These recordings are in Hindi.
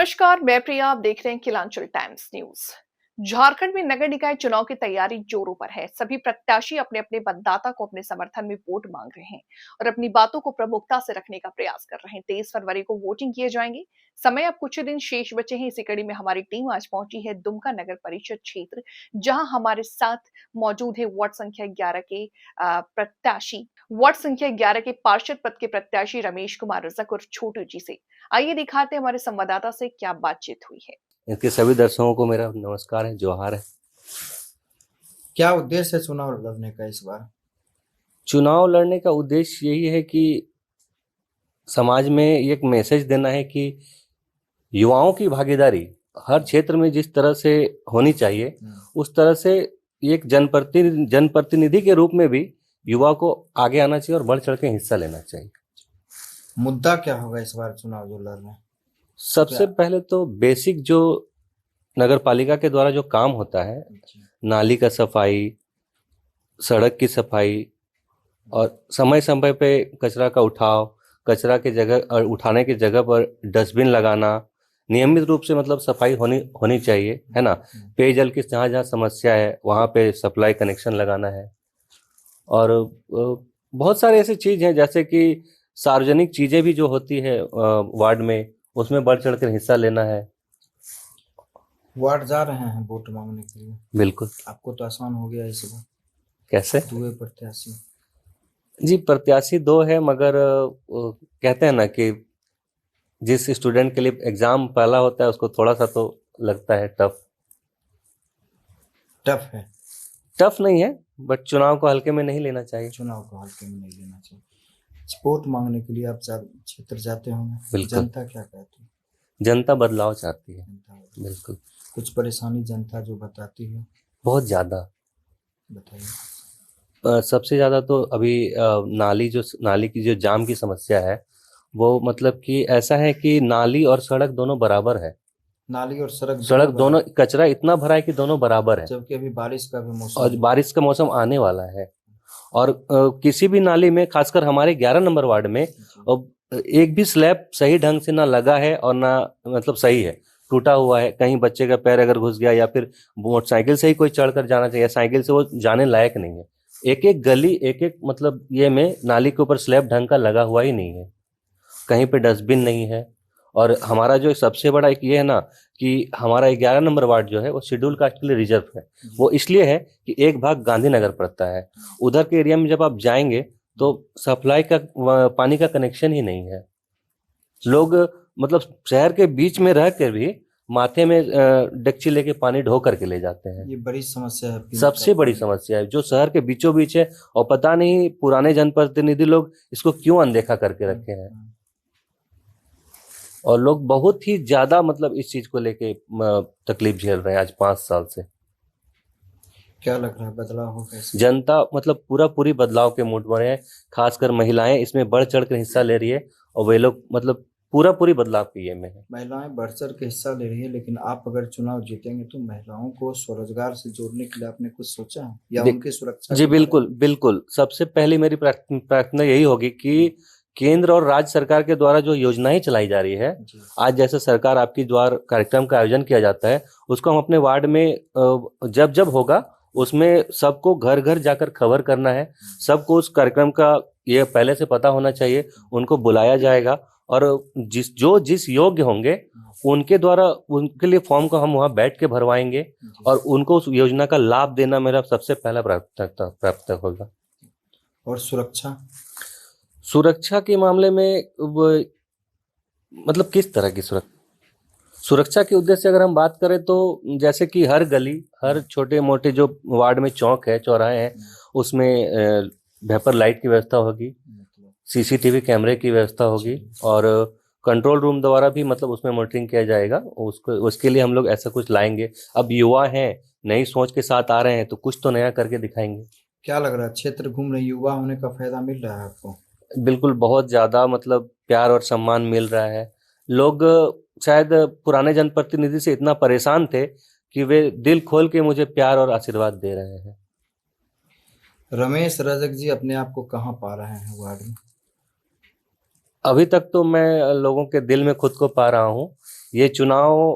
नमस्कार, मैं प्रिया। आप देख रहे हैं किलांचल टाइम्स न्यूज। झारखंड में नगर निकाय चुनाव की तैयारी जोरों पर है। सभी प्रत्याशी अपने अपने मतदाता को अपने समर्थन में वोट मांग रहे हैं और अपनी बातों को प्रमुखता से रखने का प्रयास कर रहे हैं। 23 फरवरी को वोटिंग किए जाएंगे। समय अब कुछ ही दिन शेष बचे हैं। इसी कड़ी में हमारी टीम आज पहुंची है दुमका नगर परिषद क्षेत्र, जहां हमारे साथ मौजूद है वार्ड संख्या 11 के पार्षद पद के प्रत्याशी रमेश कुमार रजक और छोटू जी से। आइए दिखाते हैं हमारे संवाददाता से क्या बातचीत हुई है। इसके सभी दर्शकों को मेरा नमस्कार है, जोहार है। क्या उद्देश्य है चुनाव लड़ने का इस बार? चुनाव लड़ने का उद्देश्य यही है कि समाज में एक मैसेज देना है कि युवाओं की भागीदारी हर क्षेत्र में जिस तरह से होनी चाहिए, उस तरह से एक जनप्रतिनिधि के रूप में भी युवा को आगे आना चाहिए और बढ़ चढ़ के हिस्सा लेना चाहिए। मुद्दा क्या होगा इस बार चुनाव जो लड़ रहे हैं? सबसे पहले तो बेसिक जो नगर पालिका के द्वारा जो काम होता है, नाली का सफाई, सड़क की सफाई और समय समय पे कचरा का उठाव, कचरा के जगह और उठाने की जगह पर डस्टबिन लगाना, नियमित रूप से मतलब सफाई होनी चाहिए, है ना। पेयजल की जहाँ जहाँ समस्या है वहाँ पे सप्लाई कनेक्शन लगाना है। और बहुत सारे ऐसी चीज़ हैं जैसे कि सार्वजनिक चीज़ें भी जो होती है वार्ड में, उसमें बढ़ चढ़ कर हिस्सा लेना है। वार्ड जा रहे हैं वोट मांगने के लिए? बिल्कुल। आपको तो आसान हो गया इस बार। कैसे? 2 प्रत्याशी जी, प्रत्याशी 2 है, मगर कहते हैं ना कि जिस स्टूडेंट के लिए एग्जाम पहला होता है उसको थोड़ा सा तो लगता है टफ है। टफ नहीं है, बट चुनाव को हल्के में नहीं लेना चाहिए। चुनाव को हल्के में नहीं लेना चाहिए। वोट मांगने के लिए आप क्षेत्र जाते होंगे। बिल्कुल। जनता क्या कहती है? जनता बदलाव चाहती है। बिल्कुल। कुछ परेशानी जनता जो बताती है? बहुत ज्यादा। बताइए। सबसे ज्यादा तो अभी नाली की जो जाम की समस्या है, वो मतलब कि ऐसा है कि नाली और सड़क दोनों बराबर है। नाली और सड़क दोनों, कचरा इतना भरा है कि दोनों बराबर है। जबकि अभी बारिश का भी मौसम, और बारिश का मौसम आने वाला है। और किसी भी नाली में, खासकर हमारे 11 नंबर वार्ड में, एक भी स्लैब सही ढंग से ना लगा है और ना मतलब सही है, टूटा हुआ है। कहीं बच्चे का पैर अगर घुस गया या फिर मोटरसाइकिल से ही कोई चढ़कर जाना चाहिए, साइकिल से वो जाने लायक नहीं है। एक एक गली, एक एक मतलब ये में नाली के ऊपर स्लैब ढंग का लगा हुआ ही नहीं है, कहीं पे डस्टबिन नहीं है। और हमारा जो सबसे बड़ा एक ये है ना कि हमारा 11 नंबर वार्ड जो है वो शेड्यूल कास्ट के लिए रिजर्व है। वो इसलिए है कि एक भाग गांधीनगर पड़ता है। उधर के एरिया में जब आप जाएंगे तो सप्लाई का पानी का कनेक्शन ही नहीं है। लोग मतलब शहर के बीच में रह कर भी माथे में डेक्ची लेके पानी ढो करके ले जाते हैं। ये बड़ी समस्या है। सबसे बड़ी समस्या है जो शहर के बीचों बीच है, और पता नहीं पुराने जनप्रतिनिधि लोग इसको क्यों अनदेखा करके रखे हैं। और लोग बहुत ही ज्यादा मतलब इस चीज को लेके तकलीफ झेल रहे हैं आज 5 साल से। क्या लग रहा है बदलाव होगा? जनता मतलब पूरी बदलाव के मूड में है। खासकर महिलाएं इसमें बढ़ चढ़ कर हिस्सा ले रही है और वे लोग मतलब पूरी बदलाव की ये में है। महिलाएं बढ़ चढ़ के हिस्सा ले रही है, लेकिन आप अगर चुनाव जीतेंगे तो महिलाओं को स्वरोजगार से जोड़ने के लिए आपने कुछ सोचा है या उनकी सुरक्षा? जी बिल्कुल। सबसे पहली मेरी प्रार्थना यही होगी कि केंद्र और राज्य सरकार के द्वारा जो योजनाएं चलाई जा रही है, आज जैसे सरकार आपकी द्वार कार्यक्रम का आयोजन किया जाता है, उसको हम अपने वार्ड में जब होगा उसमें सबको घर घर जाकर खबर करना है। सबको उस कार्यक्रम का ये पहले से पता होना चाहिए। उनको बुलाया जाएगा और जिस योग्य होंगे उनके द्वारा उनके लिए फॉर्म को हम वहाँ बैठ के भरवाएंगे और उनको उस योजना का लाभ देना मेरा सबसे पहला प्राथमिकता होगा। और सुरक्षा के मामले में मतलब किस तरह की सुरक्षा के उद्देश्य से अगर हम बात करें तो जैसे कि हर गली, हर छोटे मोटे जो वार्ड में चौक है, चौराहे हैं, उसमें वेपर लाइट की व्यवस्था होगी, सीसीटीवी कैमरे की व्यवस्था होगी और कंट्रोल रूम द्वारा भी मतलब उसमें मॉनिटरिंग किया जाएगा। उसके लिए हम लोग ऐसा कुछ लाएंगे। अब युवा हैं, नई सोच के साथ आ रहे हैं तो कुछ तो नया करके दिखाएंगे। क्या लग रहा है क्षेत्र घूम रहे युवा होने का फायदा मिल रहा है आपको? बिल्कुल, बहुत ज्यादा मतलब प्यार और सम्मान मिल रहा है। लोग शायद पुराने जनप्रतिनिधि से इतना परेशान थे कि वे दिल खोल के मुझे प्यार और आशीर्वाद दे रहे हैं। रमेश रजक जी अपने आप को कहाँ पा रहे हैं वार्ड में? अभी तक तो मैं लोगों के दिल में खुद को पा रहा हूँ। ये चुनाव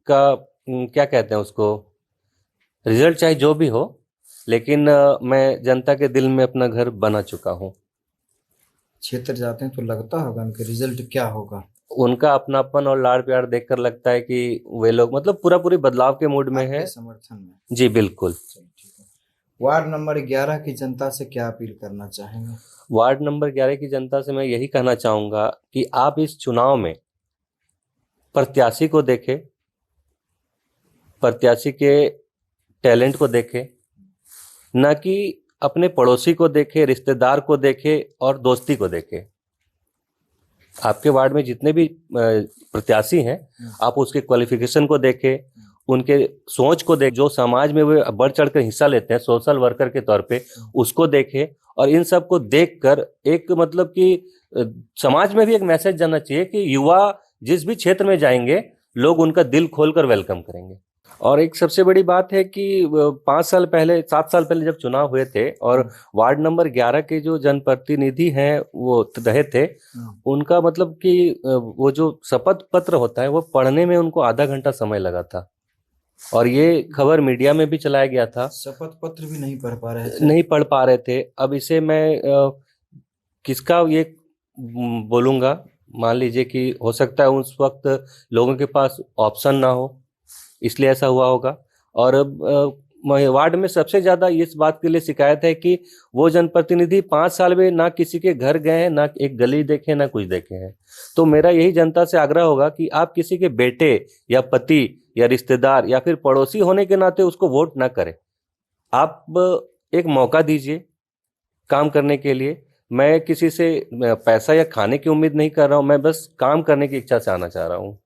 का क्या कहते हैं उसको, रिजल्ट चाहे जो भी हो, लेकिन मैं जनता के दिल में अपना घर बना चुका हूँ। क्षेत्र जाते हैं तो लगता होगा उनके रिजल्ट क्या होगा। उनका अपनापन और लाड़ प्यार देखकर लगता है कि वे लोग मतलब पूरी बदलाव के मूड में है। आपके समर्थन में। जी बिल्कुल। चलिए, ठीक है। वार्ड नंबर 11 की जनता से क्या अपील करना चाहेंगे। वार्ड नंबर 11 की जनता से मैं यही कहना चाहूंगा कि आप इस चुनाव में प्रत्याशी को देखें, प्रत्याशी के टैलेंट को देखें, न कि अपने पड़ोसी को देखें, रिश्तेदार को देखें और दोस्ती को देखें। आपके वार्ड में जितने भी प्रत्याशी हैं, आप उसके क्वालिफिकेशन को देखें, उनके सोच को देख, जो समाज में वे बढ़ चढ़कर हिस्सा लेते हैं सोशल वर्कर के तौर पे, उसको देखें। और इन सब को देखकर एक मतलब कि समाज में भी एक मैसेज जाना चाहिए कि युवा जिस भी क्षेत्र में जाएंगे, लोग उनका दिल खोलकर वेलकम करेंगे। और एक सबसे बड़ी बात है कि 5 साल पहले 7 साल पहले जब चुनाव हुए थे और वार्ड नंबर 11 के जो जनप्रतिनिधि हैं वो रहे थे, उनका मतलब कि वो जो शपथ पत्र होता है वो पढ़ने में उनको आधा घंटा समय लगा था। और ये खबर मीडिया में भी चलाया गया था। शपथ पत्र भी नहीं पढ़ पा रहे थे। नहीं पढ़ पा रहे थे। अब इसे मैं किसका ये बोलूँगा, मान लीजिए कि हो सकता है उस वक्त लोगों के पास ऑप्शन ना हो, इसलिए ऐसा हुआ होगा। और वार्ड में सबसे ज़्यादा इस बात के लिए शिकायत है कि वो जनप्रतिनिधि 5 साल में ना किसी के घर गए हैं, ना एक गली देखे, ना कुछ देखे हैं। तो मेरा यही जनता से आग्रह होगा कि आप किसी के बेटे या पति या रिश्तेदार या फिर पड़ोसी होने के नाते उसको वोट ना करें। आप एक मौका दीजिए काम करने के लिए। मैं किसी से पैसा या खाने की उम्मीद नहीं कर रहा हूँ, मैं बस काम करने की इच्छा से आना चाह रहा हूँ।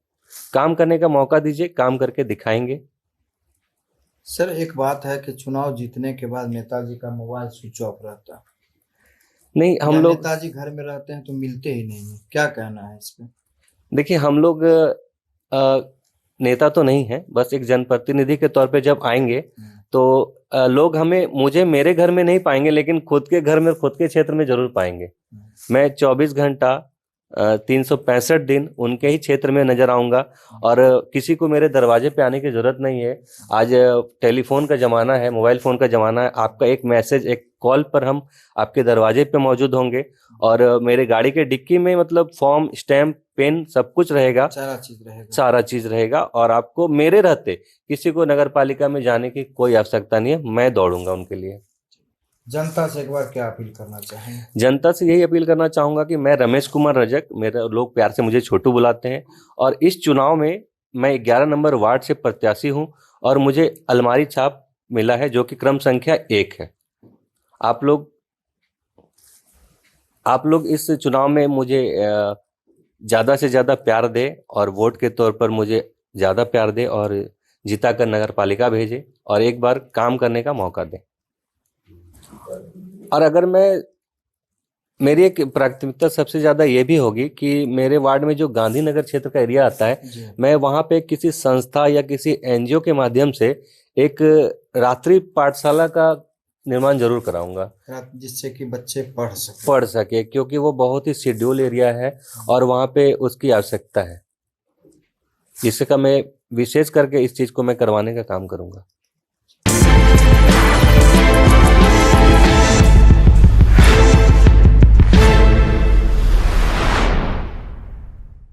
काम करने का मौका दीजिए, काम करके दिखाएंगे। सर, एक बात है कि चुनाव जीतने के बाद नेताजी का मोबाइल स्विच ऑफ रहता है। नहीं, हम लोग नेताजी घर में रहते हैं तो मिलते ही नहीं है, क्या कहना है इस पे। देखिए, हम लोग नेता तो नहीं है, बस एक जनप्रतिनिधि के तौर पे जब आएंगे तो लोग मुझे मेरे घर में नहीं पाएंगे, लेकिन खुद के घर में, खुद के क्षेत्र में जरूर पाएंगे। मैं 24 घंटा 365 दिन उनके ही क्षेत्र में नजर आऊंगा और किसी को मेरे दरवाजे पे आने की जरूरत नहीं है। आज टेलीफोन का जमाना है, मोबाइल फोन का जमाना है। आपका एक मैसेज, एक कॉल पर हम आपके दरवाजे पे मौजूद होंगे और मेरे गाड़ी के डिक्की में मतलब फॉर्म, स्टैम्प, पेन सब कुछ रहेगा, सारा चीज रहेगा। और आपको मेरे रहते किसी को नगर पालिका में जाने की कोई आवश्यकता नहीं है, मैं दौड़ूंगा उनके लिए। जनता से एक बार क्या अपील करना चाहेंगे। जनता से यही अपील करना चाहूंगा कि मैं रमेश कुमार रजक, मेरे लोग प्यार से मुझे छोटू बुलाते हैं, और इस चुनाव में मैं 11 नंबर वार्ड से प्रत्याशी हूं और मुझे अलमारी छाप मिला है जो कि क्रम संख्या 1 है। आप लोग इस चुनाव में मुझे ज्यादा से ज्यादा प्यार दे और वोट के तौर पर मुझे ज्यादा प्यार दे और जिताकर नगर पालिका भेजे और एक बार काम करने का मौका दे। और अगर मेरी एक प्राथमिकता सबसे ज्यादा ये भी होगी कि मेरे वार्ड में जो गांधीनगर क्षेत्र का एरिया आता है, मैं वहां पे किसी संस्था या किसी एनजीओ के माध्यम से एक रात्रि पाठशाला का निर्माण जरूर कराऊंगा, जिससे कि बच्चे पढ़ सके, क्योंकि वो बहुत ही शेड्यूल एरिया है और वहां पे उसकी आवश्यकता है। जिससे का मैं विशेष करके इस चीज को मैं करवाने का काम करूंगा।